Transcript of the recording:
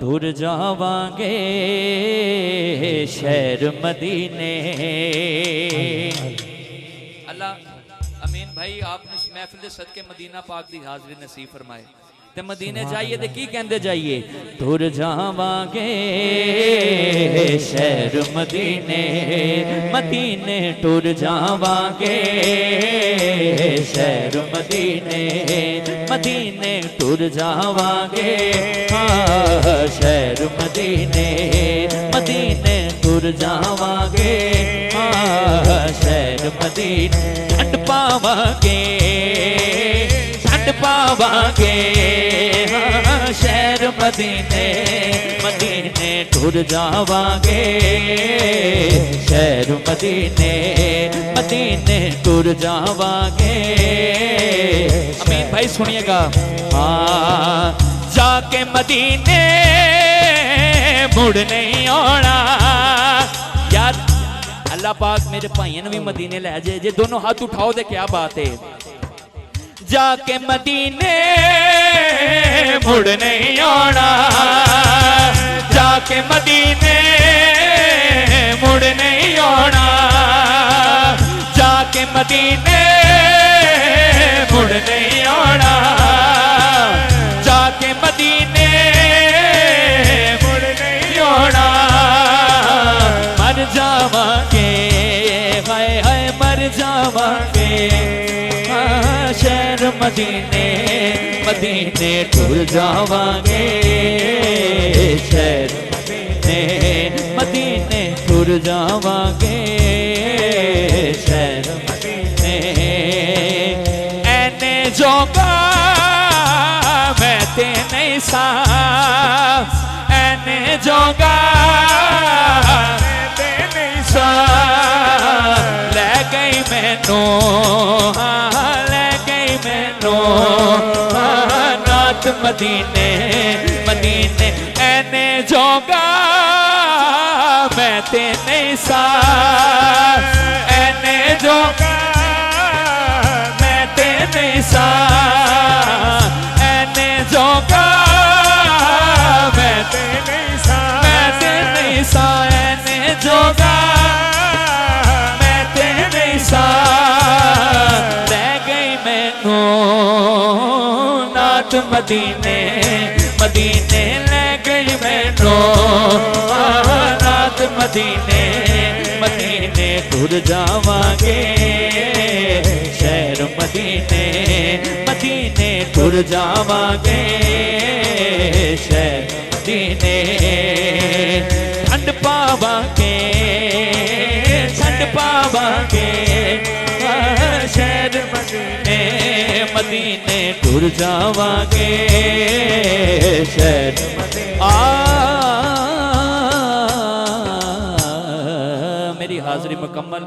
टुर जावांगे शहर मदीने। अल्लाह अमीन भाई आपने इस महफिल दे सदके मदीना पाक दी हाज़री नसीब फरमाए। ते मदीने जाइए ते की कहंदे जाइए, टुर जावांगे शहर मदीने, मदीने टुर जावांगे शहर मदीने, मदीने टुर जावांगे हाँ शहर मदीने, मदीने टुर जावांगे हाँ शहर मदीने। छंड पावांगे छंड पावांगे हाँ शहर मदीने, मदीने टुर जावांगे शहर मदीने, मदीने टुर जावांगे। अमीन भाई सुनिएगा, हाँ जाके मदीने मुड़ नहीं आना। यार अल्लाह पाक मेरे भाइयों भी मदीने ले जाए, जे दोनों हाथ उठाओ दे क्या बात है। जाके मदीने मुड़ नहीं आना, जाके मदीने मुड़ नहीं आना, जाके मदीने मुड़ नहीं आना, जाके मदीने मुड़ नहीं आना। मर जावांगे हाय हाय मर जावांगे शहर मदीने, मदीने टुर जावांगे शहर मदीने, मदीने टुर जावांगे शहर मदीने। ऐने जोगा मैं ते नहीं सा, ऐने जोगा मैं ते नहीं सा, ले गई मैनू नात मदीने, मदीने ऐने जोगा मैं ते नहीं सा, ऐने जोगा मैं ते नहीं सा, ऐने जोगा मैं ते नहीं सा, मैं ते नहीं सा, ऐने जोगा मैं ते नहीं सा, ले गई मैनू नात मदीने, मदीने ले गई मैनू नात मदीने, मदीने टुर जावांगे शहर मदीने, मदीने टुर जावांगे शहर मदीने। ठंड पावांगे ठंड पावांगे शहर मदीने, मदीने टुर जावांगे शहर मदीने। मेरी हाज़री मुकम्मल।